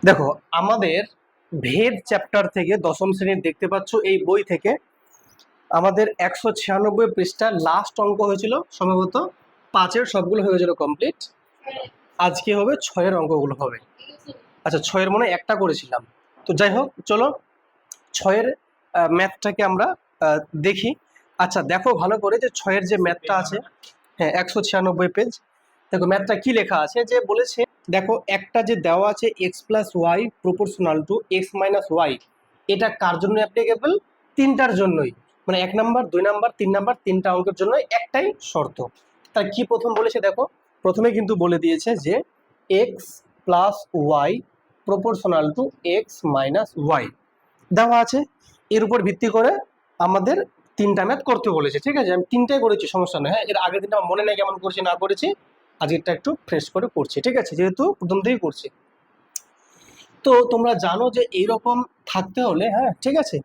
দেখো, আমাদের ভেদ চ্যাপ্টার থেকে দশম শ্রেণীর দেখতে পাচ্ছ এই বই থেকে আমাদের 196 পৃষ্ঠা লাস্ট অঙ্ক হয়েছিল সম্ভবত। 5-এর সবগুলো হয়ে গেছিল কমপ্লিট। আজকে হবে 6-এর অঙ্কগুলো হবে। আচ্ছা, 6-এর মনে হয় একটা করেছিলাম। তো যাই হোক, চলো 6-এর ম্যাথটাকে আমরা দেখি। আচ্ছা দেখো ভালো করে যে 6-এর যে ম্যাথটা আছে, হ্যাঁ 196 পেজ। দেখো ম্যাথটা কি লেখা আছে, যে বলেছে দেখো একটা যে দেওয়া আছে x plus Y proportional to x minus y, এটা কার জন্য অ্যাপ্লিকেবল? তিনটার জন্যই, মানে 1 নাম্বার 2 নাম্বার 3 নাম্বার, তিনটা অঙ্কের জন্য একটাই শর্ত। তার কি প্রথম বলেছে দেখো, প্রথমে কিন্তু বলে দিয়েছে যে x plus Y proportional to x minus y দেওয়া আছে। এর উপর ভিত্তি করে আমাদের তিনটা ম্যাথ করতে বলেছে। ঠিক আছে, আমি তিনটাই করেছি, সমস্যা নেই। হ্যাঁ, এর আগের দিনটা আমার মনে নেই কেমন করছি না করেছি, আজকেরটা একটু ফ্রেশ করে করছি। ঠিক আছে, যেহেতু প্রথম থেকেই করছি। তো তোমরা জানো যে এইরকম থাকতে হলে, হ্যাঁ ঠিক আছে।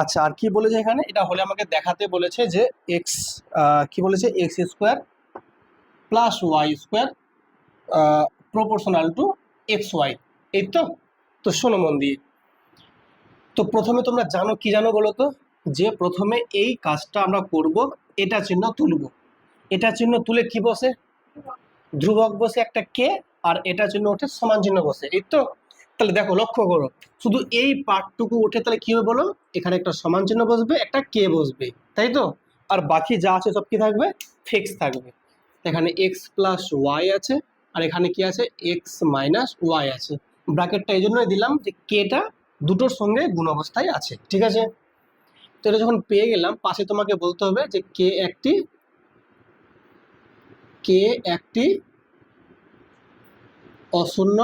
আচ্ছা, আর কি বলেছে এখানে, এটা হলে আমাকে দেখাতে বলেছে যে এক্স কি বলেছে, x square plus y square proportional to x y. এই তো। তো শোনো মন দিয়ে, তো প্রথমে তোমরা জানো কি জানো বলো তো, যে প্রথমে এই কাজটা আমরা করব, এটা চিহ্ন তুলব। এটা চিহ্ন তুলে কি বসে? ধ্রুবক বসে একটা কে, আর এটা চিহ্ন ওঠে সমান চিহ্ন বসে। এই তো। তাহলে দেখো লক্ষ্য করো, শুধু এই পার্টটুকু উঠে তাহলে কি হবে বলো, এখানে একটা সমান চিহ্ন বসবে, একটা কে বসবে, তাই তো। আর বাকি যা আছে সব কি থাকবে? ফিক্স থাকবে। এখানে এক্স প্লাস ওয়াই আছে, আর এখানে কি আছে? এক্স মাইনাস ওয়াই আছে। ব্র্যাকেটটা এই জন্যই দিলাম যে কেটা দুটোর সঙ্গে গুণ অবস্থায় আছে। ঠিক আছে, তো এটা যখন পেয়ে গেলাম, পাশে তোমাকে বলতে হবে যে কে একটি অশূন্য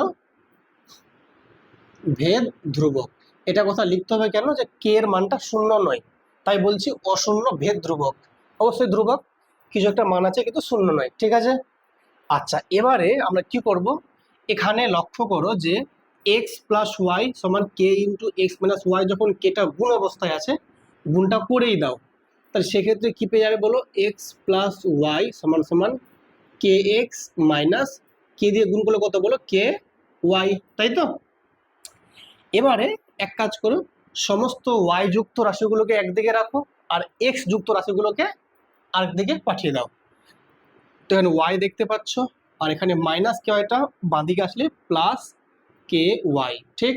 ভেদ ধ্রুবক। এটা কথা লিখতে হবে কেন, যে কে এর মানটা শূন্য নয়, তাই বলছি অশূন্য ভেদ ধ্রুবক। অবশ্যই ধ্রুবক, কিছু একটা মান আছে কিন্তু শূন্য নয়। ঠিক আছে। আচ্ছা, এবারে আমরা কি করব, এখানে লক্ষ্য করো যে এক্স প্লাস ওয়াই সমান কে ইন্টু এক্স মাইনাস ওয়াই, যখন কেটা গুণ অবস্থায় আছে গুণটা করেই দাও। তাহলে সেক্ষেত্রে কি পেয়ে যাবে বলো, এক্স প্লাস ওয়াই সমান সমান কে এক্স মাইনাস কে দিয়ে গুণ করলে কত বলো, কে ওয়াই, তাই তো। এবারে এক কাজ করো, সমস্ত ওয়াই যুক্ত রাশিগুলোকে একদিকে রাখো, আর এক্স যুক্ত রাশিগুলোকে আরেকদিকে পাঠিয়ে দাও। তো এখানে ওয়াই দেখতে পাচ্ছ, আর এখানে মাইনাস কে ওয়াইটা বাঁদিকে আসলে প্লাস কে ওয়াই, ঠিক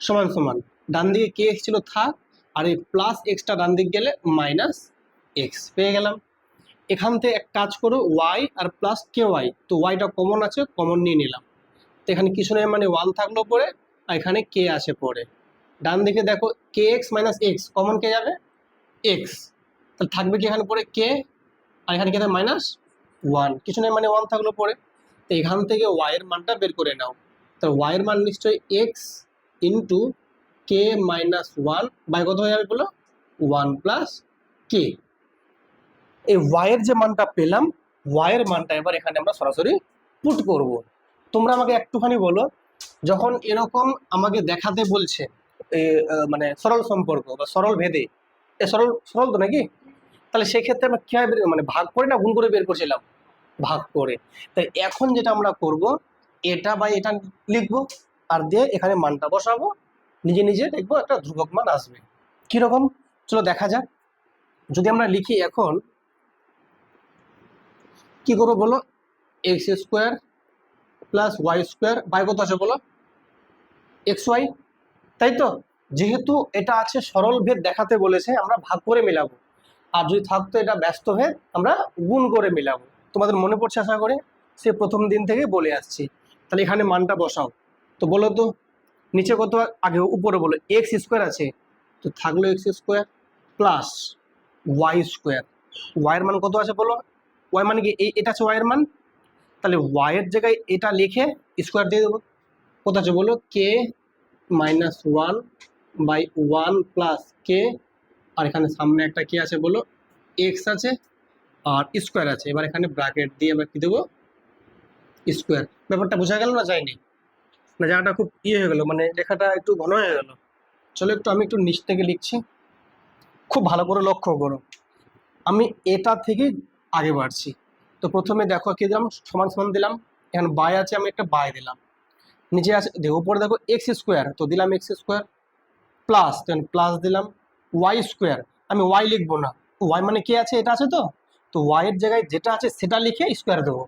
সমান সমান। ডান দিকে কে এক্স ছিল থাক, আর এই প্লাস এক্সটা ডান দিকে গেলে মাইনাস এক্স পেয়ে গেলাম। এখান থেকে এক কাজ করো, ওয়াই আর প্লাস কে ওয়াই, তো ওয়াইটা কমন আছে, কমন নিয়ে নিলাম। তো এখানে কিছু নেই, মানে ওয়ান থাকলো পরে, আর এখানে কে আছে পরে। ডান দিকে দেখো কে এক্স মাইনাস এক্স, কমন কে যাবে? এক্স। তাহলে থাকবে কি এখানে পরে কে, আর এখানে কি থাকবে মাইনাস ওয়ান, কিছু নেই মানে ওয়ান থাকলো পরে। তো এখান থেকে ওয়াই এর মানটা বের করে নাও। তাহলে ওয়াই এর মান নিশ্চয়ই x into K minus one by কত হয়ে যাবে বলো, ওয়ান প্লাস কে। এই ওয়াই এর যে মানটা পেলাম, ওয়াই এর মানটা এবার এখানে আমরা সরাসরি পুট করব। তোমরা আমাকে একটুখানি বলো, যখন এরকম আমাকে দেখাতে বলছে মানে সরল সম্পর্ক বা সরল ভেদে, এ সরল সরল তো নাকি, তাহলে সেক্ষেত্রে আমরা কিভাবে মানে ভাগ করে না গুণ করে বের করছিলাম? ভাগ করে। তাই এখন যেটা আমরা করব, এটা বাই এটা লিখবো, আর দিয়ে এখানে মানটা বসাবো, নিজে নিজে দেখবো একটা ধ্রুবক মান আসবে। কিরকম, চলো দেখা যাক। যদি আমরা লিখি এখন, কি করবো বলো, x square plus y square by কত আছে বলো, এক্স ওয়াই, তাই তো। যেহেতু এটা আছে সরল ভেদ দেখাতে বলেছে, আমরা ভাগ করে মেলাবো। আর যদি থাকতো এটা ব্যস্ত ভেদ, আমরা গুণ করে মেলাবো। তোমাদের মনে পড়ছে আশা করে, সে প্রথম দিন থেকে বলে আসছি। তাহলে এখানে মানটা বসাও। তো বলো তো, নিচে কত, আগে উপরে বলো এক্স স্কোয়ার আছে, তো থাকলো x square plus y square. ওয়াইয়ের মান কত আছে বলো, ওয়াই মানে কি এটা আছে ওয়াইয়ের মান, তাহলে ওয়াইয়ের জায়গায় এটা লিখে স্কোয়ার দিয়ে দেবো। কত আছে বলো, K minus one by one plus K, আর এখানে সামনে একটা কি আছে বলো, এক্স আছে আর স্কোয়ার আছে। এবার এখানে ব্র্যাকেট দিয়ে আবার কি দেবো, স্কোয়ার। ব্যাপারটা বোঝা গেল না? যায়নি না, জায়গাটা খুব ইয়ে হয়ে গেল, মানে লেখাটা একটু ঘন হয়ে গেল। চলো আমি একটু নিচ থেকে লিখছি, খুব ভালো করে লক্ষ্য করো। আমি এটা থেকে আগে বাড়ছি। তো প্রথমে দেখো কি দিলাম, সমান সমান দিলাম, এখানে বাই আছে, আমি একটা বাই দিলাম। নিচে আছে দেখো, উপরে দেখো এক্স স্কোয়ার, তো দিলাম এক্স স্কোয়ার প্লাস, দেন প্লাস দিলাম ওয়াই স্কোয়ার। আমি ওয়াই লিখবো না, ওয়াই মানে কে আছে, এটা আছে, তো ওয়াই এর জায়গায় যেটা আছে সেটা লিখে স্কোয়ার দেবো,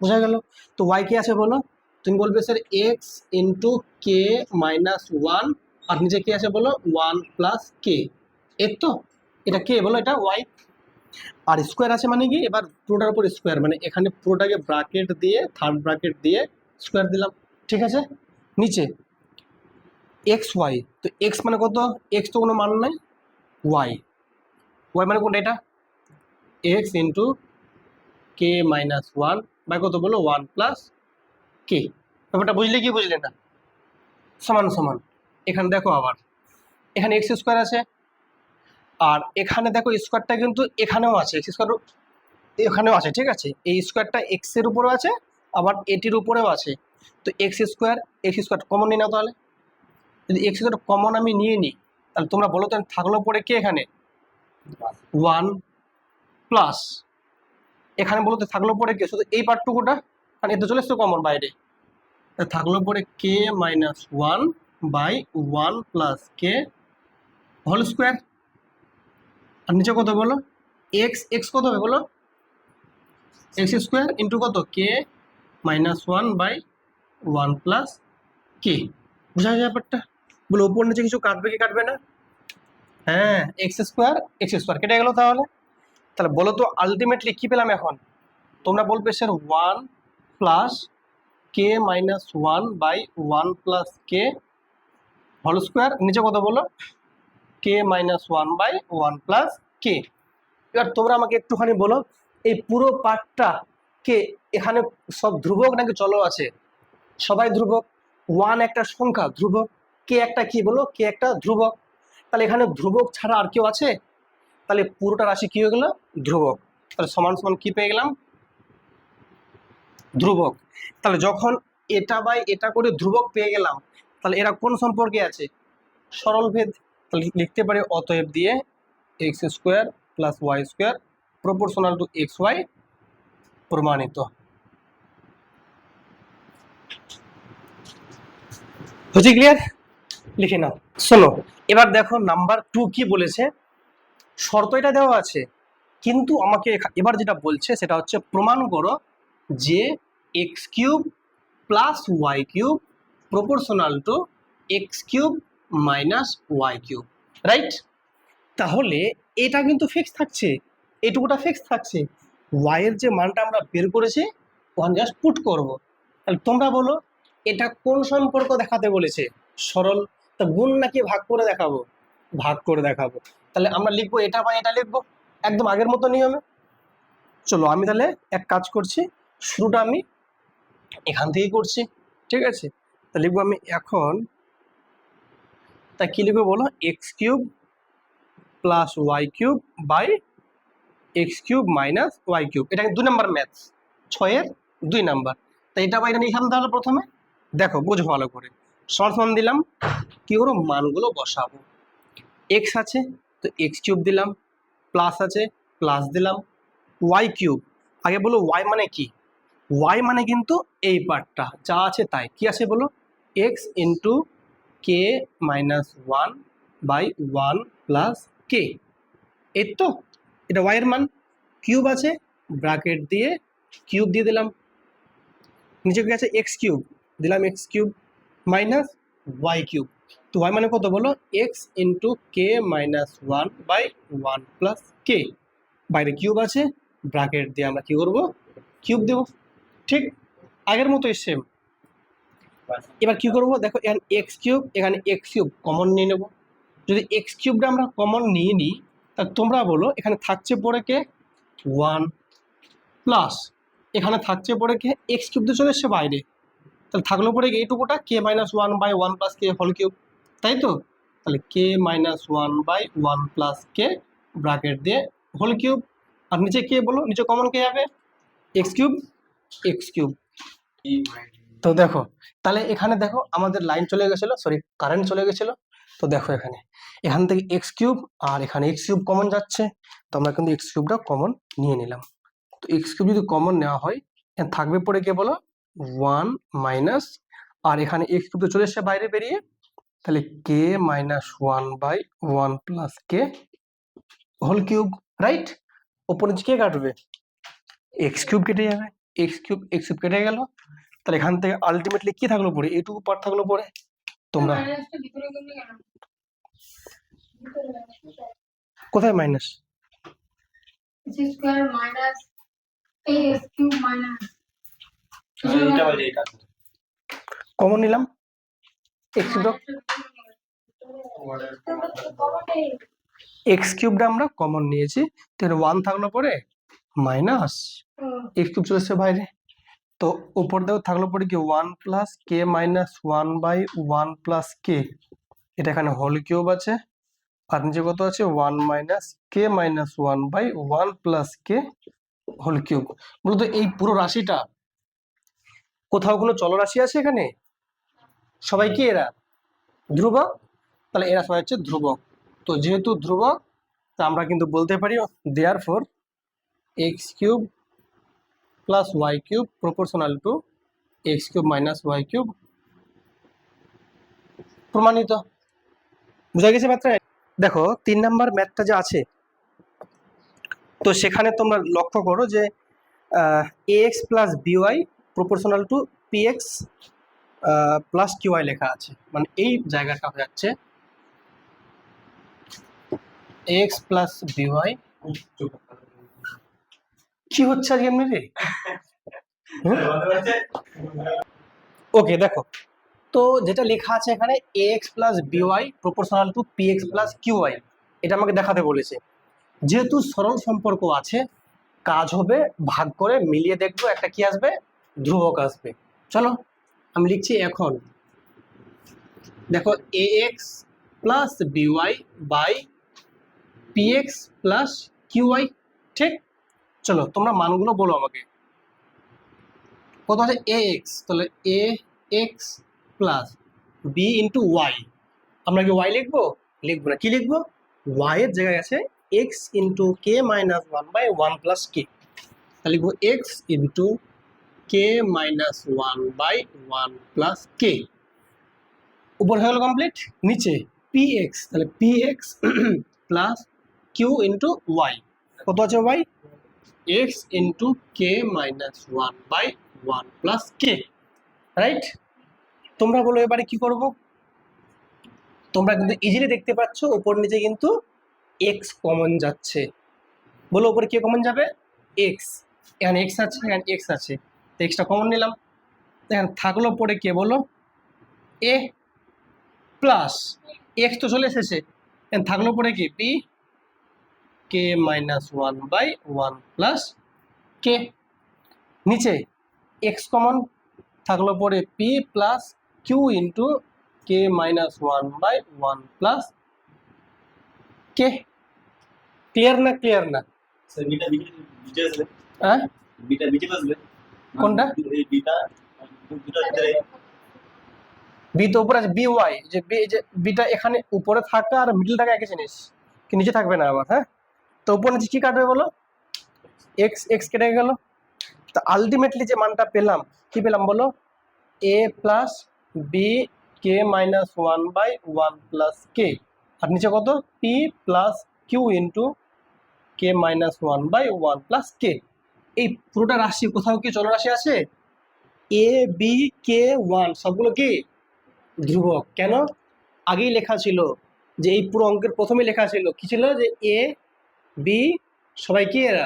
বোঝা গেল? তো ওয়াই কে আছে বলো, তুমি বলবে স্যার এক্স ইন্টু কে মাইনাস ওয়ান, আর নিচে কে আছে বলো ওয়ান প্লাস কে, এর তো এটা কে বলো, এটা ওয়াই। আর স্কোয়ার আছে মানে কি, এবার পুরোটার উপর স্কোয়ার, মানে এখানে পুরোটাকে ব্র্যাকেট দিয়ে থার্ড ব্র্যাকেট দিয়ে স্কোয়ার দিলাম, ঠিক আছে? নিচে এক্স ওয়াই, তো এক্স মানে কত, এক্স তো কোনো মান নাই, ওয়াই, ওয়াই মানে কোনটা, এটা x into K minus one by কত বলো ওয়ান প্লাস কে। ব্যাপারটা বুঝলে কি বুঝলে না? সমান সমান। এখানে দেখো আবার এখানে এক্স স্কোয়ার আছে, আর এখানে দেখো স্কোয়ারটা কিন্তু এখানেও আছে, এক্স স্কোয়ার এখানেও আছে, ঠিক আছে? এই স্কোয়ারটা এক্স এর উপরেও আছে, আবার এটির উপরেও আছে। তো এক্স স্কোয়ার কমন নিই না, তাহলে যদি এক্স স্কোয়ার কমন আমি নিয়ে নিই, তাহলে তোমরা বলো তো থাকলো পরে কে, এখানে ওয়ান প্লাস, এখানে বলো তো থাকলো পরে কে, শুধু এই পার্টটুকুটা, কারণ এতে চলে এসছে কমন বাইরে, থাকলো পরে K minus one by one plus K whole square. আর নিচে কত বলো এক্স, এক্স কত হবে বলো, এক্স স্কোয়ার ইন্টু কত K minus one by one plus K. বোঝা যায় ব্যাপারটা? বলে ওপর নিচে কিছু কাটবে কি কাটবে না? হ্যাঁ, এক্স স্কোয়ার কেটে গেল। তাহলে তাহলে বলো তো আলটিমেটলি কি পেলাম এখন? তোমরা বলবে sir one plus K minus one by one plus K whole square, নিচে কত বলো K minus one by one plus K. এবার তোমরা আমাকে একটুখানি বলো, এই পুরো পার্টটা কে এখানে সব ধ্রুবক নাকি চলক আছে? সবাই ধ্রুবক। ওয়ান একটা সংখ্যা ধ্রুবক, কে একটা কি বলো, কে একটা ধ্রুবক। তাহলে এখানে ধ্রুবক ছাড়া আর কেউ আছে? তাহলে পুরোটা রাশি কি হয়ে গেল, ধ্রুবক। তাহলে সমান সমান কি পেয়ে গেলাম, ধ্রুবক। তাহলে যখন এটা বাই এটা করে ধ্রুবক পেয়ে গেলাম, তাহলে এরা কোন সম্পর্কে আছে, সরল ভেদ। তাহলে লিখতে পারি অতএব দিয়ে x square plus y square proportional to x y প্রমাণিত। হচ্ছে ক্লিয়ার? লিখে নাও। শোনো, এবার দেখো নাম্বার 2 কি বলেছে। শর্ত এটা দেওয়া আছে, কিন্তু আমাকে এবার যেটা বলছে সেটা হচ্ছে প্রমাণ করো যে x cube plus Y cube proportional to x cube minus Y cube, right? তাহলে এটা কিন্তু ফিক্স থাকছে, এটুকুটা ফিক্স থাকছে। ওয়াই এর যে মানটা আমরা বের করেছি ওখানে জাস্ট পুট করবো। তাহলে তোমরা বলো এটা কোন সম্পর্ক দেখাতে বলেছে, সরল? তা গুণ নাকি ভাগ করে দেখাবো? ভাগ করে দেখাবো। তাহলে আমরা লিখবো এটা বা এটা লিখবো একদম আগের মতো নিয়মে। চলো আমি তাহলে এক কাজ করছি, শুরুটা আমি এখান থেকেই করছি, ঠিক আছে? তা লিখবো আমি এখন, তা কি লিখবো বলো, x cube plus Y cube by x cube minus Y cube. এটা 2 নাম্বার ম্যাথস, 6-এর 2 নাম্বার। তাই এটা বাইরে নিয়ে তাহলে প্রথমে দেখো বুঝো ভালো করে। সমান দিলাম, কি করো মানগুলো বসাবো। এক্স আছে তো এক্স কিউব দিলাম, প্লাস আছে প্লাস দিলাম, ওয়াই কিউব, আগে বলো ওয়াই মানে কি? ওয়াই মানে কিন্তু এই পার্টটা যা আছে তাই, কি আছে বলো, X into K minus one by one plus K, এই তো এটা ওয়াই এর মান। কিউব আছে ব্র্যাকেট দিয়ে কিউব দিয়ে দিলাম, নিচে কি আছে এক্স কিউব, দিলাম X cube minus Y cube. তো ওয়াই মানে কত বলো, X into K minus one by one plus K, বাইরে কিউব আছে ব্র্যাকেট দিয়ে আমরা কি করবো, কিউব দেবো, ঠিক আগের মতোই সেম। এবার কি করবো দেখো, এখানে এক্স কিউব এখানে এক্স কিউব কমন নিয়ে নেবো। যদি এক্স কিউবটা আমরা কমন নিয়ে নিই, তাহলে তোমরা বলো এখানে থাকছে পড়ে কে ওয়ান প্লাস, এখানে থাকছে পড়ে কে এক্স কিউব দিয়ে চলে এসছে বাইরে, তাহলে থাকলো পরে এইটুকুটা K minus one by one plus K whole cube, তাই তো? তাহলে K minus one by one plus K bracket দিয়ে হোল কিউব, আর নিচে কে বলো, নিচে কমন কে যাবে, এক্স কিউব, এক্স কিউব। তো দেখো তাহলে এখানে দেখো আমাদের লাইন চলে গেছিলো, সরি কারেন্ট চলে গেছিলো। তো দেখো এখানে এখান থেকে এক্স কিউব আর এখানে এক্স কিউব কমন যাচ্ছে, তো আমরা কিন্তু এক্স কিউবটা কমন নিয়ে নিলাম। তো এক্স কিউব যদি কমন নেওয়া হয়, থাকবে পড়ে কে বলো ওয়ান মাইনাস, আর এখানে এক্স কিউব তো চলে এসছে বাইরে বেরিয়ে, তাহলে K minus one by one plus K whole cube, right? ওপর নিচে কে কাটবে? এক্স কিউব কেটে যাবে, এক্স কিউব কেটে গেল, তাহলে এখান থেকে আলটিমেটলি কি থাকলো পরে? এইটুকু পার্ট থাকলো পরে। তোমরা কোথায় মাইনাস? কমন নিলাম, এক্স কিউব এক্স কিউবটা আমরা কমন নিয়েছি, তাহলে ওয়ান থাকলো পরে মাইনাস এক্স কিউব চলে এসছে বাইরে, তো উপর দিকেও থাকলো পরে কি one plus K minus one by one plus K, এটা এখানে হোল কিউব আছে, আর নিচে কত আছে? One minus K minus one by one plus K whole cube. মূলত এই পুরো রাশিটা কোথাও কোনো চলরাশি আছে এখানে? সবাই কি এরা ধ্রুবক? তাহলে এরা সবাই হচ্ছে ধ্রুবক। তো যেহেতু ধ্রুবক, তা আমরা কিন্তু বলতে পারি therefore x cube plus Y cube proportional to x cube minus Y cube. প্রমাণিত। বুঝা গেছে ম্যাথটা? দেখো 3 নাম্বার ম্যাথটা যে আছে, তো সেখানে তোমরা লক্ষ্য করো যে x plus B Y proportional two PX plus QI লেখা আছে, মানে এই জায়গাটা হয়ে যাচ্ছে এক্স প্লাস বিওয়াই। কি হচ্ছে আজকে এমনি রে? ওকে, দেখো তো যেটা লেখা আছে এখানে x plus B Y proportional two PX plus QI, এটা আমাকে দেখাতে বলেছে। যেহেতু সরল সম্পর্ক আছে, কাজ হবে ভাগ করে মিলিয়ে দেখবো একটা কি আসবে, ধ্রুবক আসবে। চলো আমি লিখছি এখন, দেখো A X plus B Y by P X plus Q Y, ঠিক? চলো তোমরা মানগুলো বলো আমাকে। কত আছে? এ এক্স, তাহলে A X plus B into Y. আমরা কি ওয়াই লিখবো? লিখবো না, কি লিখবো? ওয়াই এর জায়গায় আছে X into K minus one by one plus K, তাহলে লিখবো X into K minus one by one plus K. উপর হয়ে গেল কমপ্লিট। নিচে পি এক্স, তাহলে P X plus Q into Y. কত আছে Y? X into K minus one by one plus K, right? তোমরা বলো এবারে কি করব? তোমরা কিন্তু ইজিলি দেখতে পাচ্ছ উপর নিচে কিন্তু এক্স কমন যাচ্ছে। বলো উপরে কে কমন যাবে? এক্স। এখানে এক্স আছে, এখানে এক্স আছে, তো এক্সটা কমন নিলাম। এখানে থাকলো পরে কে বলো? এ প্লাস এক্স তো চলে এসেছে, এখানে থাকলো পরে কি? P K minus one by one plus K. নিচে এক্স কমন, থাকলো পরে P plus Q into K minus one by one plus K. Clear না? ক্লিয়ার না? হ্যাঁ, কোনটা? বি তো উপরে আছে, বি ওয়াই, যে বি, যে বিটা এখানে উপরে থাকা আর মিডল থাকা একই জিনিস, কি নিচে থাকবে না আবার? হ্যাঁ, তো উপর নিচে কি কাটবে বলো? এক্স, এক্স কেটে গেল, তো আলটিমেটলি যে মানটা পেলাম, কি পেলাম বলো? A plus B K minus one by one plus K, আর নিচে কত? P plus Q into K minus one by one plus K. এই পুরোটা রাশি কোথাও কি চলরাশি আছে? এ বি কে ওয়ান সবগুলো কি ধ্রুবক? কেন? আগেই লেখা ছিল যে এই পুরো অঙ্কের প্রথমে লেখা ছিল কি ছিল, যে এ বি সবাই কি এরা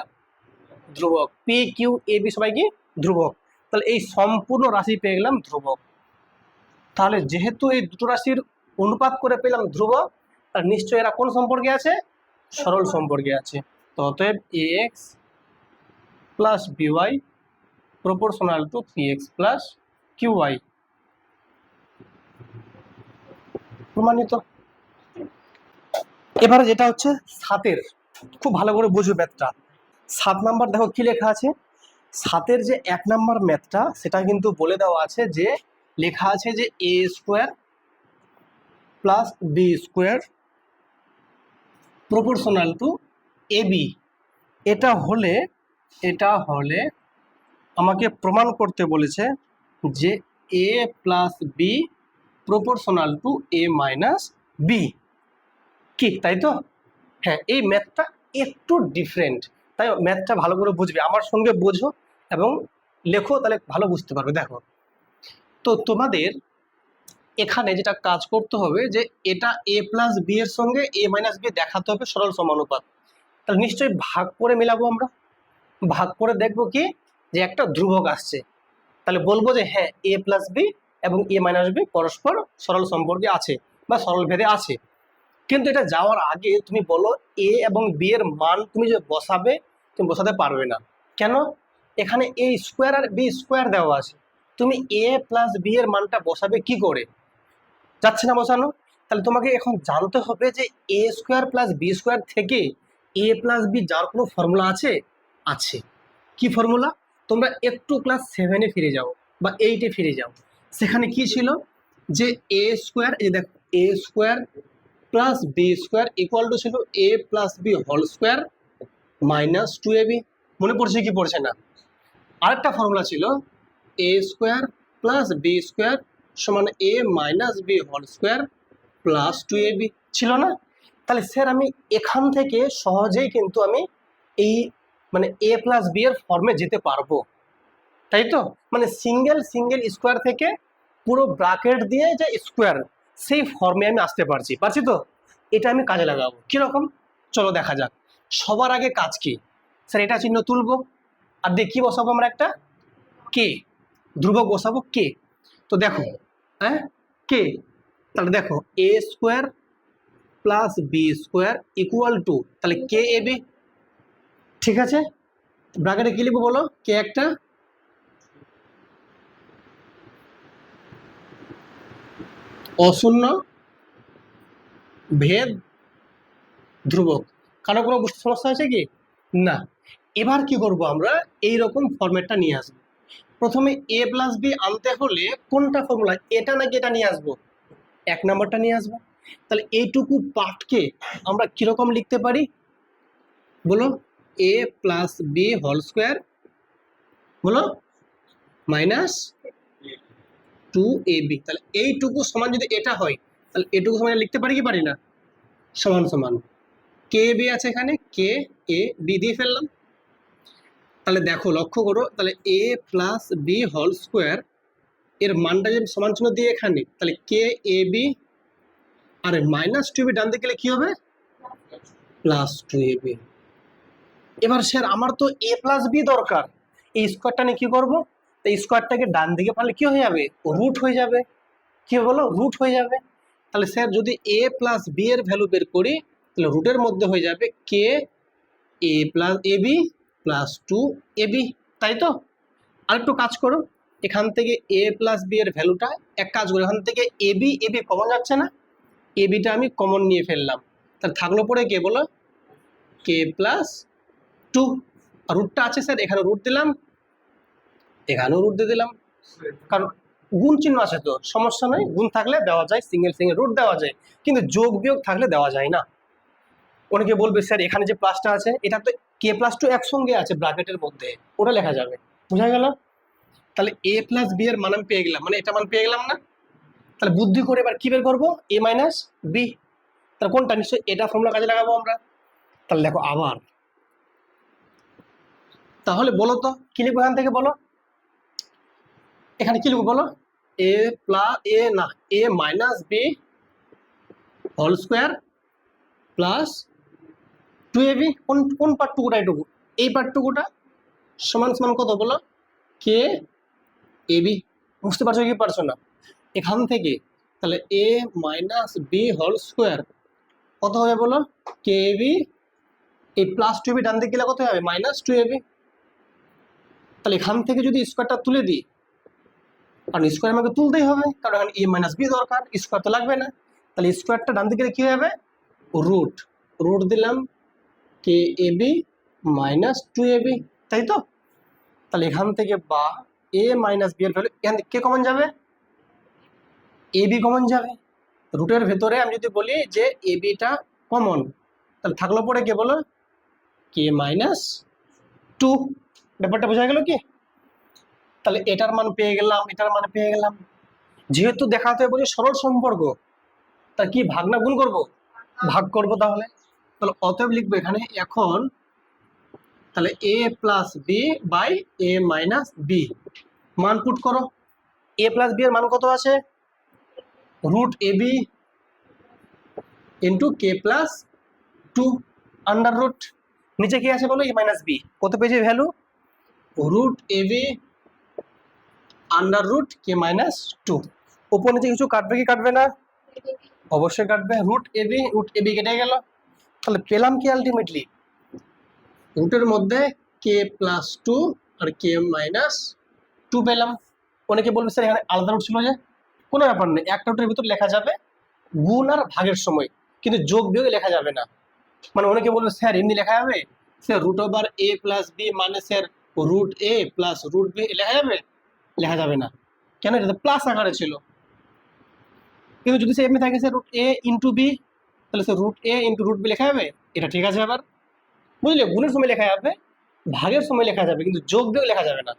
ধ্রুবক, পি কিউ এ বি সবাই কি ধ্রুবক। তাহলে এই সম্পূর্ণ রাশি পেয়ে গেলাম ধ্রুবক। তাহলে যেহেতু এই দুটো রাশির অনুপাত করে পেলাম ধ্রুবক, তার নিশ্চয়ই এরা কোন সম্পর্কে আছে? সরল সম্পর্কে আছে। তো অতএব A X plus B Y proportional to P X plus Q Y. প্রমাণিত। এবারে যেটা হচ্ছে সাতের, খুব ভালো করে বুঝবে ম্যাথটা। 7 নাম্বার দেখো কি লেখা আছে। 7-এর যে 1 নাম্বার ম্যাথটা, সেটা কিন্তু বলে দেওয়া আছে যে লেখা আছে যে A square plus B square proportional to A B. এটা হলে আমাকে প্রমাণ করতে বলেছে যে A plus B proportional to A minus B, কি তাই তো? হ্যাঁ, এই ম্যাথটা একটু ডিফারেন্ট, তাই ম্যাথটা ভালো করে বুঝবে, আমার সঙ্গে বোঝো এবং লেখো, তাহলে ভালো বুঝতে পারবে। দেখো, তো তোমাদের এখানে যেটা কাজ করতে হবে যে এটা এ প্লাস বি এর সঙ্গে এ মাইনাস বি দেখাতে হবে সরল সমানুপাত। তাহলে নিশ্চয়ই ভাগ করে মেলাবো আমরা, ভাগ করে দেখবো কি যে একটা ধ্রুবক আসছে, তাহলে বলবো যে হ্যাঁ এ প্লাস বি এবং এ মাইনাস বি পরস্পর সরল সম্পর্কে আছে বা সরল ভেদে আছে। কিন্তু এটা যাওয়ার আগে তুমি বলো এ এবং বি এর মান তুমি যে বসাবে, তুমি বসাতে পারবে না। কেন? এখানে এ স্কোয়ার আর বি স্কোয়ার দেওয়া আছে, তুমি এ প্লাস বি এর মানটা বসাবে কি করে? যাচ্ছে না বসানো। তাহলে তোমাকে এখন জানতে হবে যে A square plus B square থেকে এ প্লাস বি যার কোনো ফর্মুলা আছে? আছে। কি ফর্মুলা? তোমরা একটু ক্লাস 7-এ ফিরে যাও বা 8-এ ফিরে যাও, সেখানে কি ছিল যে এ স্কোয়ার, এই দেখো A square plus B square equal to ছিল A plus B whole square minus 2ab। মনে পড়ছে কি পড়ছে না? আরেকটা ফর্মুলা ছিল A square plus B square সমান A minus B whole square plus 2ab, ছিল না? তাহলে স্যার আমি এখান থেকে সহজেই কিন্তু আমি এই মানে এ প্লাস বি এর ফর্মে যেতে পারবো, তাই তো? মানে সিঙ্গেল সিঙ্গেল স্কোয়ার থেকে পুরো ব্র্যাকেট দিয়ে যে স্কোয়ার, সেই ফর্মে আমি আসতে পারছি, পারছি তো? এটা আমি কাজে লাগাবো কিরকম, চলো দেখা যাক। সবার আগে কাজ কি? স্যার এটা চিহ্ন তুলবো আর দিয়ে কি বসাবো আমরা? একটা কে, ধ্রুবক বসাবো কে। তো দেখো, হ্যাঁ কে, তাহলে দেখো A square plus B square equal to, তাহলে কে এ বি, ঠিক আছে? ব্র্যাকেটে কি লিখবো বলো? কে একটা অশূন্য ভেদ ধ্রুবক। কারো কোনো বুঝতে সমস্যা আছে কি? না। এবার কি করব আমরা? এই রকম ফরম্যাটটা নিয়ে আসবো। প্রথমে এ প্লাস বি আনতে হলে কোনটা ফর্মুলা, এটা নাকি এটা নিয়ে আসবো? 1 নাম্বারটা নিয়ে আসবো। তাহলে এইটুকু পার্টকে আমরা কিরকম লিখতে পারি বলো? A plus B whole square বলো মাইনাস 2ab। তাহলে এইটুকু সমান যদি এটা হয়, তাহলে এটুকু সমান লিখতে পারি কি পারি না? সমান সমান কে বি আছে এখানে, কে এ বি দিয়ে ফেললাম। তাহলে দেখো লক্ষ্য করো, তাহলে এ প্লাস বি হোল স্কোয়ার এর মানটা যদি সমান চিহ্ন দিয়ে এখানে, তাহলে K A B R minus 2ab ডান দিকে গেলে কি হবে? Plus 2ab। এবার স্যার আমার তো এ প্লাস বি দরকার, এই স্কোয়ারটা নিয়ে কি করবো? এই স্কোয়ারটাকে ডান দিকে পারলে কি হয়ে যাবে? রুট হয়ে যাবে। কি বলো? রুট হয়ে যাবে। তাহলে স্যার যদি এ প্লাস বি এর ভ্যালু বের করি, তাহলে রুটের মধ্যে হয়ে যাবে কে এ plus A B plus 2ab, তাই তো? আরেকটু কাজ করো, এখান থেকে এ প্লাস বি এর ভ্যালুটা এক কাজ করো, এখান থেকে এ বি কমন যাচ্ছে না? এ বিটা আমি কমন নিয়ে ফেললাম, তাহলে থাকলো পরে কে বলো? কে প্লাস 2। আর রুটটা আছে স্যার, এখানে রুট দিলাম, এখানেও রুট দিয়ে দিলাম, কারণ গুণ চিহ্ন আছে তো সমস্যা নয়, গুণ থাকলে দেওয়া যায়, সিঙ্গেল সিঙ্গেল রুট দেওয়া যায়, কিন্তু যোগ বিয়োগ থাকলে দেওয়া যায় না। অনেকে বলবে স্যার এখানে যে প্লাসটা আছে এটা তো কে প্লাস 2 একসঙ্গে আছে ব্র্যাকেটের মধ্যে, ওটা লেখা যাবে, বোঝা গেল? তাহলে এ প্লাস বি এর মান আমি পেয়ে গেলাম, মানে এটা মান পেয়ে গেলাম না? তাহলে বুদ্ধি করে এবার কি বের করবো? এ মাইনাস বি। তাহলে কোনটা? নিশ্চয়ই এটা ফর্মুলা কাজে লাগাবো আমরা। তাহলে দেখো আবার, তাহলে বলো তো কি লিখবো এখান থেকে বলো? এখানে কি লিখবো বলো? এ প্লাস এ না, A minus B whole square plus 2ab। কোন কোন পার্টটুকুটা? এইটুকু, এই পার্টটুকুটা সমান সমান কত বলো? কে এ বি। বুঝতে পারছো কি পারছো না? এখান থেকে তাহলে এ মাইনাস বি হোল স্কোয়ার কত হবে বলো? কে এ বি, এই প্লাস 2ab ডান দিকে গেলে কত হবে? Minus 2ab। তাহলে এখান থেকে যদি স্কোয়ারটা তুলে দিই, কারণ স্কোয়ার আমাকে তুলতেই হবে, কারণ এখানে এ মাইনাস বি দরকার, স্কোয়ার তো লাগবে না। তাহলে স্কোয়ারটা ডান দিকে কি হবে? রুট, রুট দিলাম কে এ বি মাইনাস 2ab, তাই তো? তাহলে এখান থেকে বা এ মাইনাস বি এর ভ্যালু, এখান থেকে কে কমন যাবে? এ বি কমন যাবে। রুটের ভেতরে আমি যদি বলি যে এ বিটা কমন, তাহলে থাকলো পরে কে বলো? K minus 2। ব্যাপারটা বোঝা গেল কি? তাহলে এটার মান পেয়ে গেলাম, এটার মান পেয়ে গেলাম। যেহেতু দেখাতে বলি সরল সম্পর্ক, তা কি ভাগ না গুণ করব? ভাগ করব। তাহলে তাহলে অতএব লিখবো এখানে এখন, তাহলে a plus B by A minus b, মান পুট করো। a প্লাস বি এর মান কত আছে? Root a b into k plus 2 under root, নিচে কি আছে বলো? A minus b. কত পেয়েছে value? Root a b under root k minus 2। উপর নিচে কিছু কাটবে কি কাটবে না? অবশ্যই কাটবে। রুট এ বি কেটে গেল। তাহলে পেলাম কি আলটিমেটলি? রুটের মধ্যে কে প্লাস 2 আর কে মাইনাস 2 পেলাম। অনেকে বলবে স্যার এখানে আলাদা রুট ছিল যে। কোনো ব্যাপার নেই, একটা রুটের ভিতর লেখা যাবে গুণ আর ভাগের সময়, কিন্তু যোগ বিয়োগ লেখা যাবে না। মানে অনেকে বলবে স্যার এমনি লেখা যাবে, sir root over a plus B মানে স্যার রুট এ প্লাস রুট বি লেখা যাবে? লেখা যাবে না। কেন? এটা প্লাস আকারে ছিল। কিন্তু যদি সে এমনি থাকে স্যার রুট এ ইন্টু বি, তাহলে স্যার রুট এ ইন্টু রুট বি লেখা যাবে? এটা ঠিক আছে। আবার বুঝলে, গুণের সময় লেখা যাবে, ভাগের সময় লেখা যাবে, কিন্তু যোগ বিয়োগ লেখা যাবে না।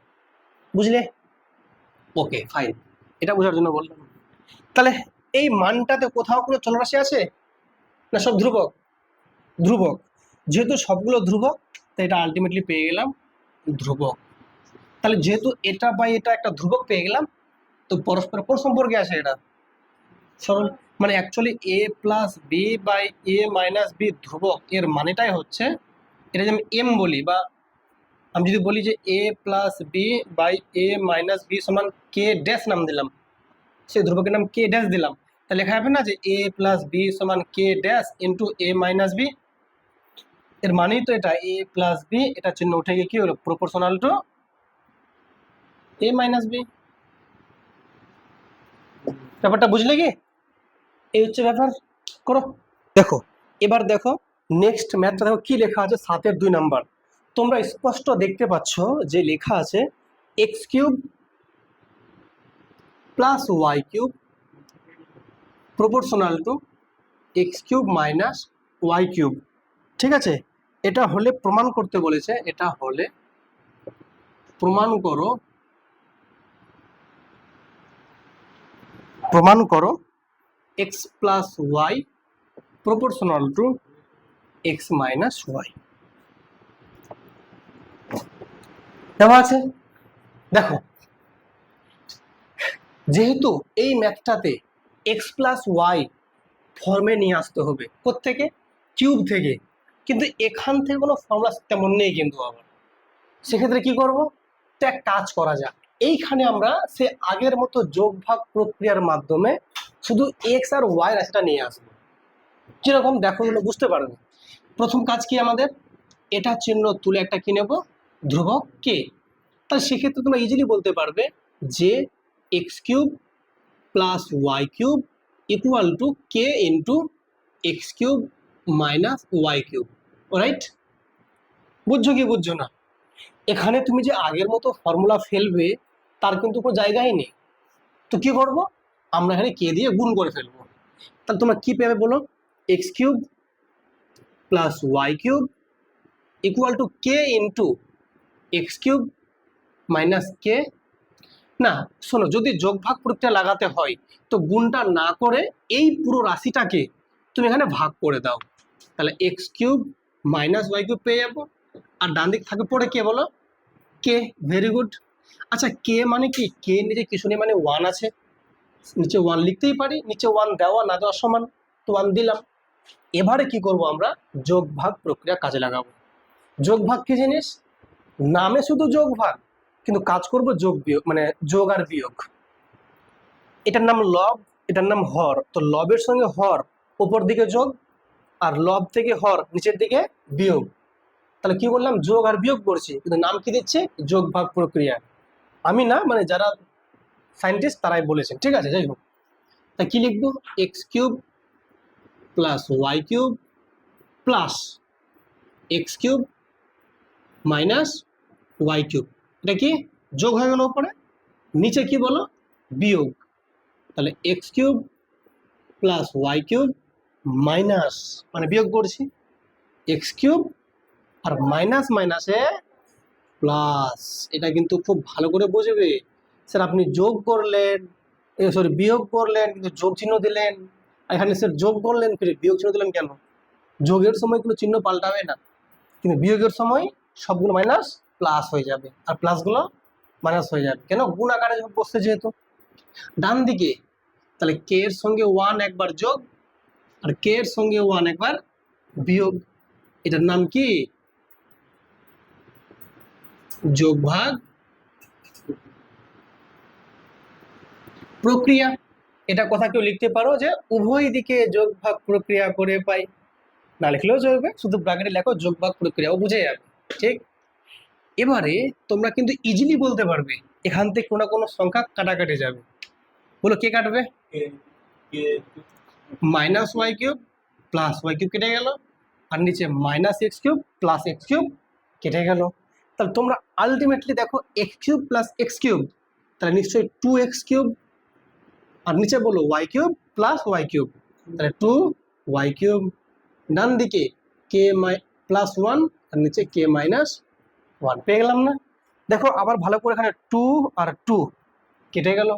বুঝলে? ওকে ফাইন, এটা বোঝার জন্য বললাম। তাহলে এই মানটাতে কোথাও কোনো চলরাশি আছে না? সব ধ্রুবক। ধ্রুবক, যেহেতু সবগুলো ধ্রুবক, তাই এটা আলটিমেটলি পেয়ে গেলাম ধ্রুবক। তাহলে যেহেতু এটা বাই এটা একটা ধ্রুবক পেয়ে গেলাম, তো পরস্পর কোন সম্পর্কে আছে এটা? সরল। মানে actually a plus B by A minus b ধ্রুবক, এর মানেটাই হচ্ছে, এটা যদি আমি এম বলি, বা আমি যদি বলি যে A plus B by A minus B সমান কে ড্যাশ নাম দিলাম, সেই ধ্রুবকের নাম কে ড্যাশ দিলাম, তাহলে লেখা যাবে না যে এ প্লাস বি সমান কে ড্যাশ ইন্টু এ মাইনাস বি? এর মানেই তো এটা এ প্লাস বি, এটা চিহ্ন উঠে গিয়ে কি হলো? Proportional to A minus b. ব্যাপারটা বুঝলে কি? এই হচ্ছে ব্যাপার। করো, দেখো এবার দেখো নেক্সট ম্যাথটা, দেখো কি লেখা আছে 7-এর 2 নাম্বার। তোমরা স্পষ্ট দেখতে পাচ্ছ যে লেখা আছে x cube plus Y cube proportional to x cube minus Y cube. ঠিক আছে, এটা হলে প্রমাণ করতে বলেছে, এটা হলে প্রমাণ করো x plus Y proportional to x minus y. দেওয়া আছে। দেখো যেহেতু এই ম্যাথটাতে এক্স প্লাস ওয়াই ফর্মে নিয়ে আসতে হবে, কোত্থেকে? কিউব থেকে। কিন্তু এখান থেকে কোনো ফর্মুলা তেমন নেই কিন্তু। আবার সেক্ষেত্রে কি করব? তো এক কাজ করা যাক, এইখানে আমরা সে আগের মতো যোগ ভাগ প্রক্রিয়ার মাধ্যমে শুধু এক্স আর ওয়াই রাশিটা নিয়ে আসবো। কিরকম দেখো, বুঝতে পারবে। প্রথম কাজ কি আমাদের? এটা চিহ্ন তুলে একটা কি নেব? ধ্রুবক কে। তাহলে সেক্ষেত্রে তোমরা ইজিলি বলতে পারবে যে x cube plus Y cube equal to K into x cube minus Y cube. Right? বুঝছো কি বুঝছো না? এখানে তুমি যে আগের মতো ফর্মুলা ফেলবে তার কিন্তু কোনো জায়গাই নেই। তো কি করব? আমরা এখানে কে দিয়ে গুণ করে ফেলবো। তাহলে তোমরা কি পেবে বলো? X cube plus Y cube equal to K into x cube minus K. না শোনো, যদি যোগ ভাগ প্রক্রিয়া লাগাতে হয় তো গুণটা না করে এই পুরো রাশিটাকে তুমি এখানে ভাগ করে দাও, তাহলে x cube minus Y cube পেয়ে যাবো। আর ডান দিক থাকে পড়ে কে বলো? কে। Very good. আচ্ছা কে মানে কি? কে নিচে কিছু নেই, মানে ওয়ান আছে, নিচে ওয়ান লিখতেই পারি, নিচে ওয়ান দেওয়া না দেওয়া সমান, তো ওয়ান দিলাম। এবারে কি করব? আমরা যোগ ভাগ প্রক্রিয়া কাজে লাগাবো। যোগ ভাগ কি জিনিস? নামে শুধু যোগ ভাগ, কিন্তু কাজ করব যোগ বিয়োগ, মানে যোগ আর বিয়োগ। এটার নাম লব, এটার নাম হর। তো লবের সঙ্গে হর উপর দিকে যোগ, আর লব থেকে হর নিচের দিকে বিয়োগ। তাহলে কি বললাম? যোগ আর বিয়োগ করছি, কিন্তু নাম কি দিচ্ছে? যোগ ভাগ প্রক্রিয়া। আমি না, মানে যারা সায়েন্টিস্ট তারাই বলেছেন। ঠিক আছে, যাই হোক। তা কি লিখবো? X cube plus Y cube plus x cube minus Y cube. এটা কি? যোগ হয়ে গেল উপরে, নিচে কি বলো? বিয়োগ। তাহলে x cube plus Y cube minus, মানে বিয়োগ করছি, এক্স কিউব আর মাইনাস মাইনাসে প্লাস, এটা কিন্তু খুব ভালো করে বুঝবে। স্যার আপনি যোগ করলেন, সরি বিয়োগ করলেন কিন্তু যোগ চিহ্ন দিলেন, এখানে স্যার যোগ করলেন ফিরে বিয়োগ চিহ্ন দিলেন কেন? যোগের সময় কোনো চিহ্ন পাল্টাবে না, কিন্তু বিয়োগের সময় সবগুলো মাইনাস প্লাস হয়ে যাবে আর প্লাসগুলো মাইনাস হয়ে যাবে। কেন? গুণ আকারে যোগ বসছে যেহেতু। ডান দিকে তাহলে কে এর সঙ্গে 1 একবার যোগ আর কে এর সঙ্গে 1 একবার বিয়োগ, এটার নাম কি? যোগ ভাগ প্রক্রিয়া। এটা কথা কেউ লিখতে পারো যে উভয় দিকে যোগ ভাগ প্রক্রিয়া করে পাই, না লিখলেও চলবে, শুধু ব্র্যাকেটে লেখো যোগ ভাগ প্রক্রিয়া, ও বুঝে যাবে। ঠিক, এবারে তোমরা কিন্তু ইজিলি বলতে পারবে এখান থেকে কোনো না কোনো সংখ্যা কাটাকাটি যাবে। বলো কে কাটবে? Minus Y cube plus Y cube কেটে গেল, আর নিচে minus x cube plus x cube কেটে গেল। তাহলে তোমরা আলটিমেটলি দেখো x cube plus x cube, তাহলে নিশ্চয়ই 2x কিউব, আর নিচে বলো y cube plus Y cube, তাহলে 2y কিউব। ডান দিকে কে প্লাস 1 আর নিচে কে মাইনাস 1 পেয়ে গেলাম না? দেখো আবার ভালো করে, এখানে 2 আর 2 কেটে গেল,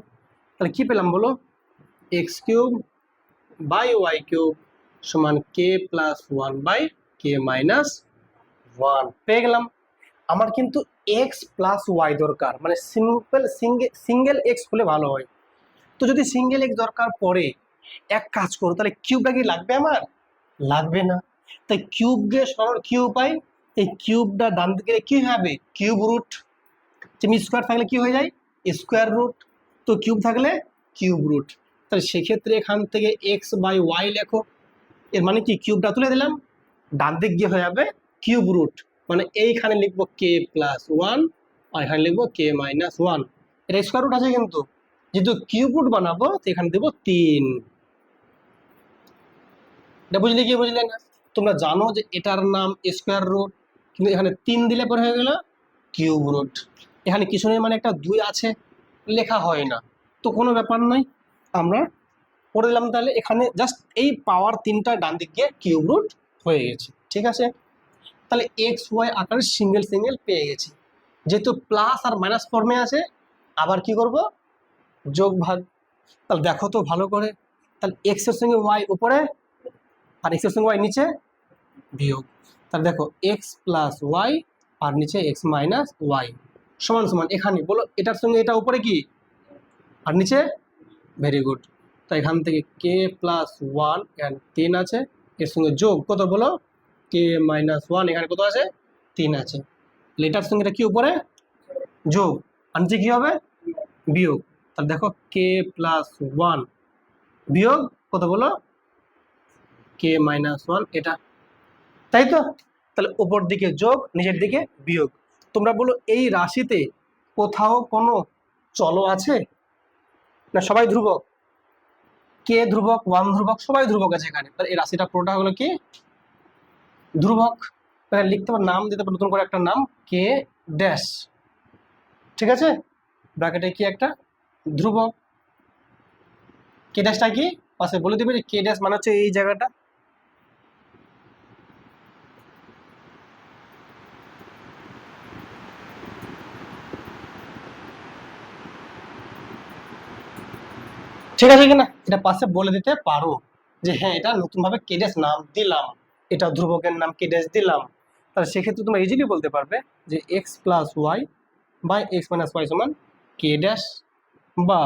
তাহলে কি পেলাম বলো? X cube by y cube সমান k plus 1 by k minus 1 পেয়ে গেলাম। আমার কিন্তু এক্স প্লাস ওয়াই দরকার, মানে সিঙ্গেল এক্স হলে ভালো হয়। তো যদি সিঙ্গেল এক্স দরকার পড়ে, এক কাজ করো, তাহলে কিউবটা কি লাগবে? আমার লাগবে না। তাই কিউবকে সরানোর কি উপায়? এই কিউবটা ডান দিকে কি হবে? Cube root. তুমি স্কোয়ার থাকলে কি হয়ে যায়? Square root. তো কিউব থাকলে কিউব রুট। তাহলে সেক্ষেত্রে এখান থেকে এক্স বাই ওয়াই লেখো, এর মানে কি কিউবটা তুলে দিলাম, ডান দিক গিয়ে হয়ে যাবে কিউব রুট, মানে এইখানে লিখবো কে প্লাস 1 আর এখানে লিখবো কে মাইনাস 1। এটা স্কোয়ার রুট আছে, কিন্তু যেহেতু কিউব রুট বানাবো তো এখানে দেবো 3। এটা বুঝলে কি বুঝলে না? তোমরা জানো যে এটার নাম স্কোয়ার রুট, কিন্তু এখানে 3 দিলে পরে হয়ে গেল কিউব রুট। এখানে কিছু নেই, মানে একটা 2 আছে, লেখা হয় না, তো কোনো ব্যাপার নয়, আমরা করে দিলাম। তাহলে এখানে জাস্ট এই পাওয়ার 3টা ডান দিক গিয়ে কিউব রুট হয়ে গেছে। ঠিক আছে, তাহলে এক্স ওয়াই আকারে সিঙ্গেল সিঙ্গেল পেয়ে গেছি। যেহেতু প্লাস আর মাইনাস ফর্মে আছে, আবার কি করব? যোগ ভাগ। তাহলে দেখো তো ভালো করে, তাহলে এক্স এর সঙ্গে ওয়াই উপরে আর এক্স এর সঙ্গে ওয়াই নিচে বিয়োগ। তাহলে দেখো এক্স প্লাস ওয়াই আর নিচে এক্স মাইনাস ওয়াই সমান সমান, এখানে বলো এটার সঙ্গে এটা উপরে কি আর নিচে, ভেরি গুড। তো এখান থেকে কে প্লাস 1 এন্ড 3 আছে, এর সঙ্গে যোগ কত বলো? কে মাইনাস 1, এখানে কত আছে? 3 আছে। এটার সঙ্গে এটা কি উপরে যোগ আর নিচে কি হবে? বিয়োগ। তাহলে দেখো কে প্লাস 1 বিয়োগ কত বলো? কে মাইনাস 1, এটা, তাই তো? তাহলে উপর দিকে যোগ, নিচের দিকে বিয়োগ। তোমরা বলো এই রাশিতে কোথাও কোনো চল আছে না? সবাই ধ্রুবক, কে ধ্রুবক, 1 ধ্রুবক, সবাই ধ্রুবক আছে এখানে। তাহলে এই রাশিটা পুরোটা হলো কি? ধ্রুবক। লিখতে পারো, নাম দিতে পারো নতুন করে একটা নাম, কে ড্যাশ। ঠিক আছে, ব্র্যাকেটে কি একটা ধ্রুবক। কে ড্যাশটা কি পাশে বলে দিবে, যে কে ড্যাশ মানে হচ্ছে এই জায়গাটা। ঠিক আছে কিনা? এটা পাশে বলে দিতে পারো যে হ্যাঁ এটা নতুন ভাবে কে ড্যাশ নাম দিলাম, এটা ধ্রুবকের নাম কে ড্যাশ দিলাম। তাহলে সেক্ষেত্রে তোমরা ইজিলি বলতে পারবে যে x plus Y by X minus Y সমান কে ড্যাশ, বা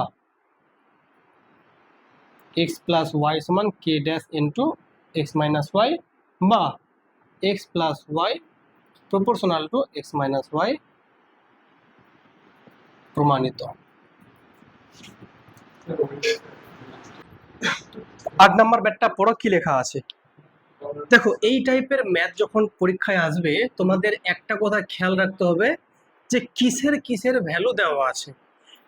এক্স প্লাস ওয়াই সমান K dash into X minus Y, বা X plus Y proportional to x minus Y প্রমাণিত। 8 নম্বর ব্যাটটা পড়ো, কি লেখা আছে দেখো। এই টাইপের ম্যাথ যখন পরীক্ষায় আসবে, তোমাদের একটা কথা খেয়াল রাখতে হবে যে কিসের কিসের ভ্যালু দেওয়া আছে।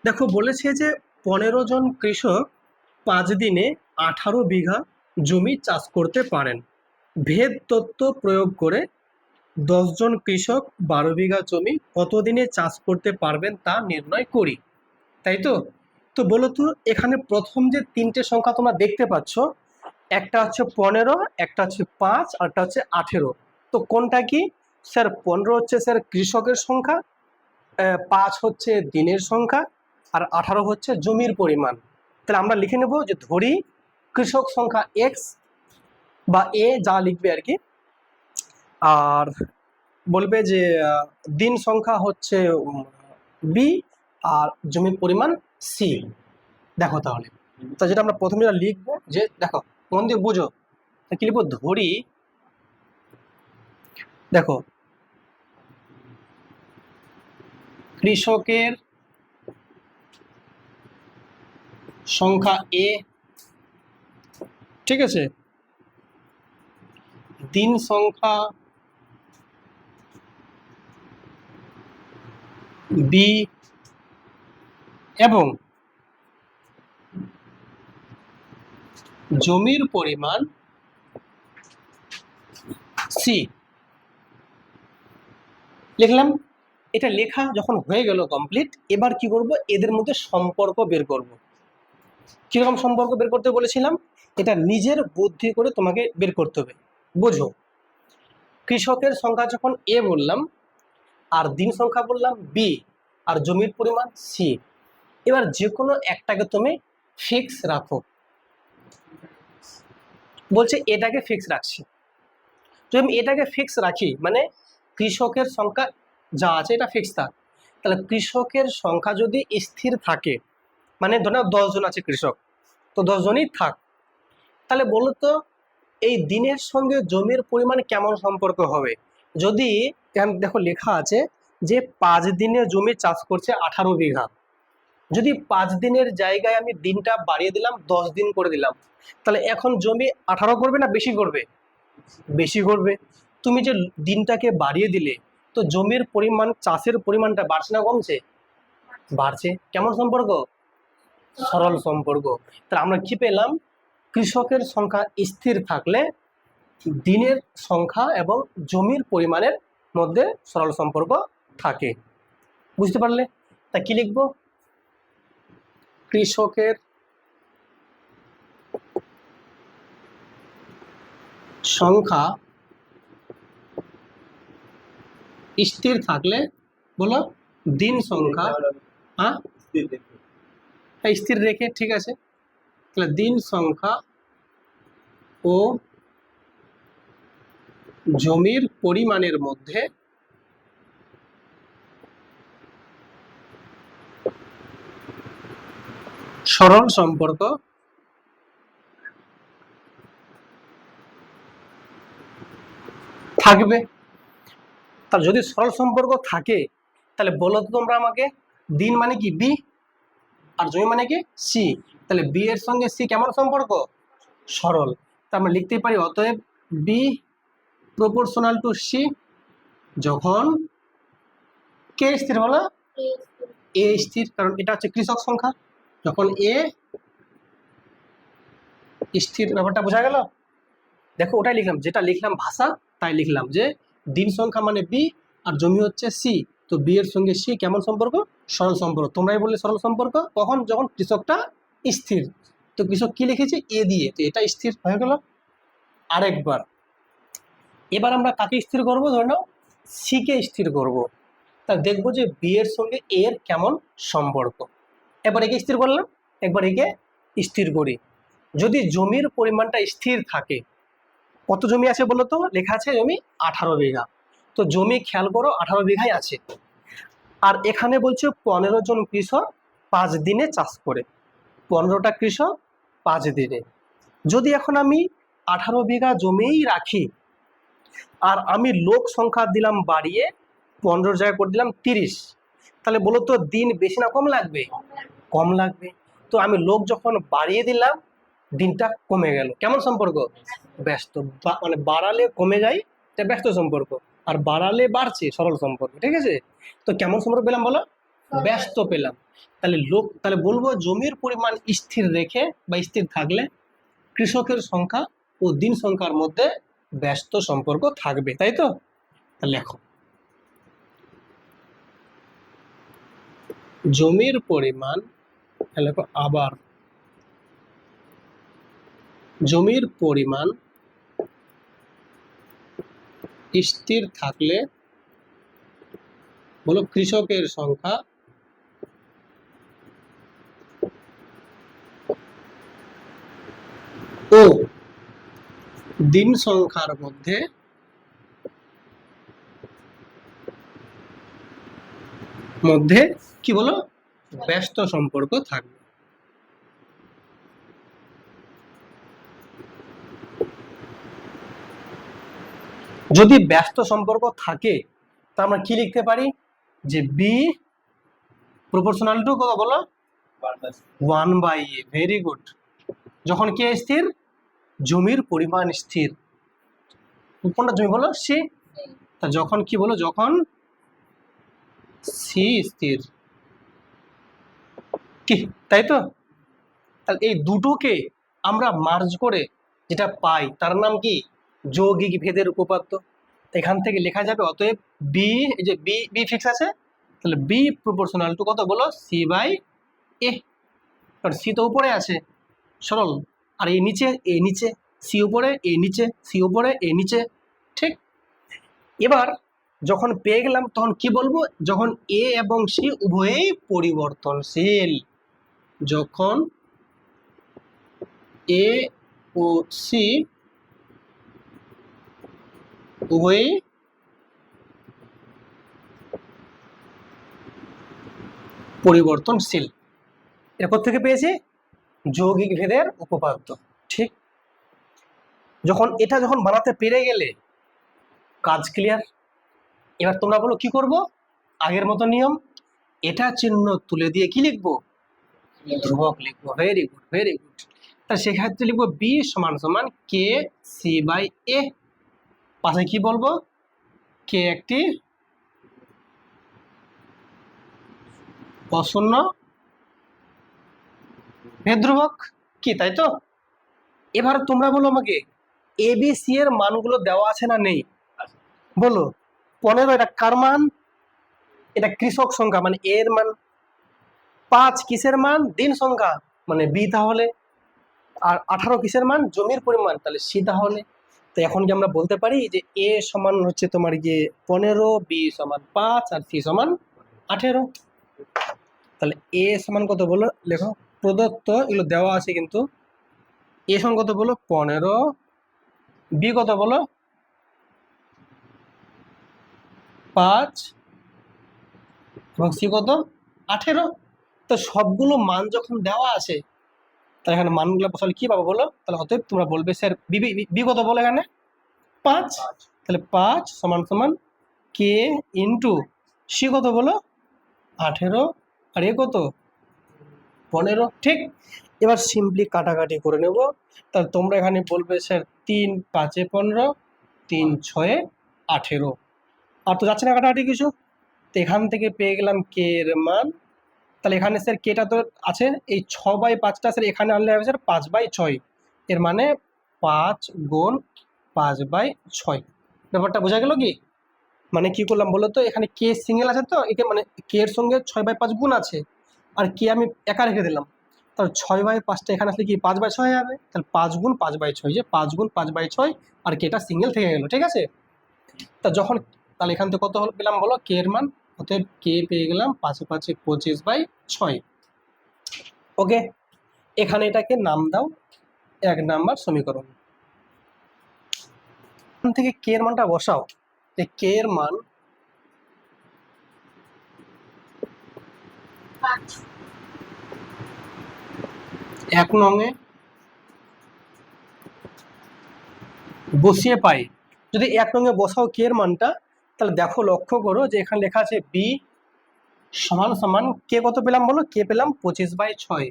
দেখো বলেছে যে 15 জন কৃষক 5 দিনে 18 বিঘা জমি চাষ করতে পারেন। ভেদ তত্ত্ব প্রয়োগ করে 10 জন কৃষক 12 বিঘা জমি কত দিনে চাষ করতে পারবেন তা নির্ণয় করি। তাই তো? তো বলো তো, এখানে প্রথম যে 3টে সংখ্যা তোমরা দেখতে পাচ্ছ, একটা হচ্ছে 15, একটা হচ্ছে 5 আর একটা হচ্ছে 18। তো কোনটা কি? স্যার 15 হচ্ছে স্যার কৃষকের সংখ্যা, 5 হচ্ছে দিনের সংখ্যা আর 18 হচ্ছে জমির পরিমাণ। তাহলে আমরা লিখে নেব যে ধরি কৃষক সংখ্যা এক্স বা এ যা লিখবে আর কি, আর বলবে যে দিন সংখ্যা হচ্ছে বি আর জমির পরিমাণ সি। দেখো তাহলে তো যেটা আমরা প্রথমে যেটা লিখবো, যে দেখো মন দিয়ে বুঝো কি লিখবো, ধরি দেখো কৃষকের সংখ্যা এ, ঠিক আছে, দিন সংখ্যা বি এবং জমির পরিমাণ সি। লিখলাম। এটা লেখা যখন হয়ে গেল কমপ্লিট, এবার কি করব, এদের মধ্যে সম্পর্ক বের করব। কিরকম সম্পর্ক বের করতে বলেছিলাম, এটা নিজের বুদ্ধি করে তোমাকে বের করতে হবে। বোঝো, কৃষকের সংখ্যা যখন এ বললাম আর দিন সংখ্যা বললাম বি আর জমির পরিমাণ সি, এবার যে কোনো একটাকে তুমি ফিক্স রাখো। বলছে এটাকে ফিক্স রাখছি, যদি আমি এটাকে ফিক্স রাখি মানে কৃষকের সংখ্যা যা আছে এটা ফিক্স থাক। তাহলে কৃষকের সংখ্যা যদি স্থির থাকে, মানে ধরো 10 জন আছে কৃষক, তো 10 জনই থাক, তাহলে বলো তো এই দিনের সঙ্গে জমির পরিমাণ কেমন সম্পর্ক হবে? যদি দেখো লেখা আছে যে 5 দিনে জমি চাষ করছে 18 বিঘা, যদি 5 দিনের জায়গায় আমি দিনটা বাড়িয়ে দিলাম 10 দিন করে দিলাম, তাহলে এখন জমি 18 করবে না বেশি করবে? বেশি করবে। তুমি যে দিনটাকে বাড়িয়ে দিলে, তো জমির পরিমাণ, চাষের পরিমাণটা বাড়ছে না কমছে? বাড়ছে। কেমন সম্পর্ক? সরল সম্পর্ক। তাহলে আমরা কি পেলাম, কৃষকের সংখ্যা স্থির থাকলে দিনের সংখ্যা এবং জমির পরিমাণের মধ্যে সরল সম্পর্ক থাকে। বুঝতে পারলে? তা কি লিখব, কৃষকের সংখ্যা স্থির থাকলে, বলো, দিন সংখ্যা, হ্যাঁ স্থির রেখে, ঠিক আছে, তাহলে দিন সংখ্যা ও জমির পরিমাণের মধ্যে সরল সম্পর্ক থাকবে। তার যদি সরল সম্পর্ক থাকে, তাহলে বলো তো তোমরা আমাকে, দিন মানে কি বি আর জমি মানে কি সি, তাহলে বি এর সঙ্গে সি কেমন সম্পর্ক? সরল। তা আমরা লিখতেই পারি অতএব বি প্রপোর্শনাল টু সি যখন কে স্থির, হলো এ স্থির, কারণ এটা হচ্ছে কৃষক সংখ্যা। যখন এ স্থির, ব্যাপারটা বোঝা গেল? দেখো ওটাই লিখলাম, যেটা লিখলাম ভাষা তাই লিখলাম, যে দিন সংখ্যা মানে বি আর জমি হচ্ছে সি, তো বি এর সঙ্গে সি কেমন সম্পর্ক? সরল সম্পর্ক। তোমরাই বললে সরল সম্পর্ক কখন, যখন কৃষকটা স্থির। তো কৃষক কি লিখেছে, এ দিয়ে, তো এটা স্থির হয়ে গেল। আরেকবার, এবার আমরা কাকে স্থির করবো, ধরে নাও সি কে স্থির করব। তা দেখবো যে বি এর সঙ্গে এ এর কেমন সম্পর্ক। এবার একে স্থির করলাম, একবার একে স্থির করি। যদি জমির পরিমাণটা স্থির থাকে, কত জমি আছে বলো তো, লেখা আছে জমি 18 বিঘা, তো জমি খেয়াল করো 18 বিঘাই আছে, আর এখানে বলছে 15 জন কৃষক 5 দিনে চাষ করে, 15টা কৃষক 5 দিনে। যদি এখন আমি 18 বিঘা জমিই রাখি আর আমি লোক সংখ্যা দিলাম বাড়িয়ে 15 জায়গায় করে দিলাম 30, তাহলে বলো তো দিন বেশি না কম লাগবে? কম লাগবে। তো আমি লোক যখন বাড়িয়ে দিলাম দিনটা কমে গেল, কেমন সম্পর্ক? ব্যস্ত। মানে বাড়ালে কমে যায়, এটা ব্যস্ত সম্পর্ক, আর বাড়ালে বাড়ছে, সরল সম্পর্ক। ঠিক আছে, তো কেমন সম্পর্ক পেলাম বলো? ব্যস্ত পেলাম। তাহলে বলবো জমির পরিমাণ স্থির রেখে বা স্থির থাকলে কৃষকের সংখ্যা ও দিন সংখ্যার মধ্যে ব্যস্ত সম্পর্ক থাকবে, তাই তো? লেখো, জমির পরিমাণ, লেখো আবার, জমির পরিমাণ স্থির থাকলে বলো কৃষকের সংখ্যা ও দিন সংখ্যার মধ্যে মধ্যে কি বলো ব্যস্ত সম্পর্ক থাকবে। যদি ব্যস্ত সম্পর্ক থাকে তা আমরা কি লিখতে পারি যে বি প্রপোর্শনাল টু কত বলো 1/a। Very good. যখন কে স্থির জমির পরিমাণ স্থির। কোনটা জমি বলো সি। তা যখন কি বলো যখন সি স্থির কি তাই তো। তাহলে এই দুটোকে আমরা মার্জ করে যেটা পাই তার নাম কি যৌগিক ভেদের উপপাদ্য। এখান থেকে লেখা যাবে অতএব বি এই যে বি বি ফিক্স আছে তাহলে বি প্রপোর্শনাল টু কত বলো সি বাই এ। কারণ সি তো উপরে আছে সরল আর এ নিচে সি উপরে এ নিচে সি উপরে এ নিচে ঠিক। এবার যখন পেয়ে গেলাম তখন কি বলবো যখন এ এবং সি উভয়েই পরিবর্তনশীল। যখন এ ও সি উভয়ই পরিবর্তনশীল। এরপর থেকে পেয়েছি যৌগিক ভেদের উপপাদ্য ঠিক। যখন বানাতে পেরে গেলে কাজ ক্লিয়ার। এবার তোমরা বলো কি করব আগের মতো নিয়ম এটা চিহ্ন তুলে দিয়ে কি লিখবো ধ্রুবক লিখবো। Very good very good. তা সেক্ষেত্রে লিখবো বি সমান সমান কে সি বাই এ। পাশে কি বলবো কে একটি অশূন্য ভেদ ধ্রুবক কি তাই তো। এবার তোমরা বলো আমাকে এ বি সি এর মানগুলো দেওয়া আছে না নেই বলো। 15 এটা কার মান এটা কৃষক সংখ্যা মানে এর মান। 5 কিসের মান দিন সংখ্যা মানে বি তাহলে। আর 18 কিসের মান জমির পরিমাণ তাহলে সি তাহলে। তো এখন কি আমরা বলতে পারি যে এ সমান হচ্ছে তোমার গিয়ে 15 বি সমান 5 আর সি সমান 18। তাহলে এ সমান কত বলো লেখো প্রদত্ত এগুলো দেওয়া আছে কিন্তু এ সমান কত বলো 15 বি কত বলো 5 এবং সি কত 18। তো সবগুলো মান যখন দেওয়া আছে তাহলে এখানে মানগুলো বসালে কি পাবো বলো। তাহলে অতএব তোমরা বলবে স্যার বি কত বলো এখানে 5। তাহলে 5 সমান সমান কে ইন্টু সি কত বলো 18 আর এ কত 15 ঠিক। এবার সিম্পলি কাটাকাটি করে নেব। তাহলে তোমরা এখানে বলবে স্যার 3 5 15 3 6 18 আর তো যাচ্ছে না কাটাকাটি কিছু। তো এখান থেকে পেয়ে গেলাম কে এর মান। তাহলে এখানে স্যার কেটা তো আছে এই 6/5টা স্যার এখানে আনলে হবে স্যার 5/6 এর মানে 5 গুণ 5/6। ব্যাপারটা বোঝা গেল কি মানে কি করলাম বলো তো এখানে কে সিঙ্গেল আছে তো একে মানে কে এর সঙ্গে 6/5 গুণ আছে আর কে আমি একা রেখে দিলাম। তাহলে 6/5টা এখানে আসলে কি 5/6 হবে। তাহলে 5 গুণ 5/6 যে 5 গুণ 5/6 আর কেটা সিঙ্গেল থেকে গেল ঠিক আছে। তা যখন তাহলে এখান থেকে কত পেলাম বলো কে এর মান অতএব কে পেয়ে গেলাম 5 5 25/6। ওকে এখানে এটাকে নাম দাও 1 নাম্বার সমীকরণ। এখান থেকে কে এর মানটা বসাও যে কে এর মান 1 নঙে বসিয়ে পাই। যদি 1 নঙে বসাও কে এর মানটা তাহলে দেখো লক্ষ্য করো যে এখানে লেখা আছে বি সমান সমান কে কত পেলাম বলো কে পেলাম 25/6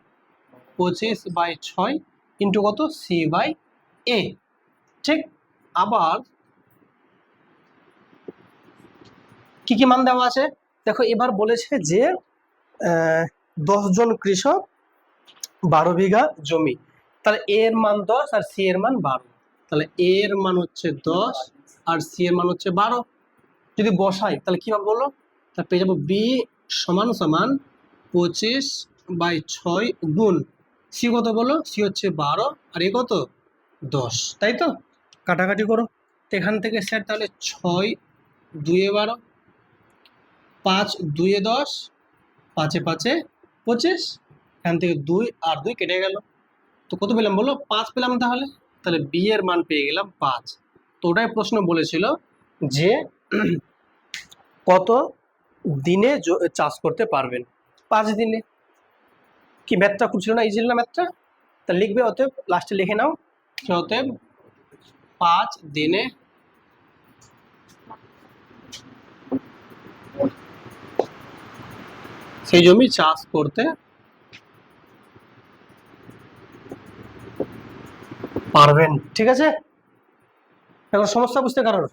25/6 ইন্টু কত সি বাই এ ঠিক। আবার কি কি মান দেওয়া আছে দেখো এবার বলেছে যে 10 জন কৃষক 12 বিঘা জমি। তাহলে এ এর মান 10 আর সি এর মান 12। তাহলে এ এর মান হচ্ছে 10 আর সি এর মান হচ্ছে 12। যদি বসাই তাহলে কি হবে বলো তাহলে পেয়ে যাবো বি সমান সমান 25/6 গুণ সি কত বলো সি হচ্ছে 12 আর এ কত 10 তাই তো। কাটাকাটি করো তো এখান থেকে স্যার তাহলে 6 2 12 5 2 এ 10, 5 এ 5 এ 25, এখান থেকে 2 আর 2 কেটে গেল। তো কত পেলাম বলো? 5 পেলাম। তাহলে তাহলে বি এর মান পেয়ে গেলাম 5। তো ওটাই প্রশ্ন বলেছিল যে কত দিনে চাষ করতে পারবেন? 5 দিনে। কি ম্যাথটা খুঁজছিল না? ইজি না ম্যাথটা? তা লিখবে, অতএব লাস্টে লিখে নাও, অতএব 5 দিনে সেই জমি চাষ করতে পারবেন। ঠিক আছে? এখন সমস্যা বুঝতে কারোর?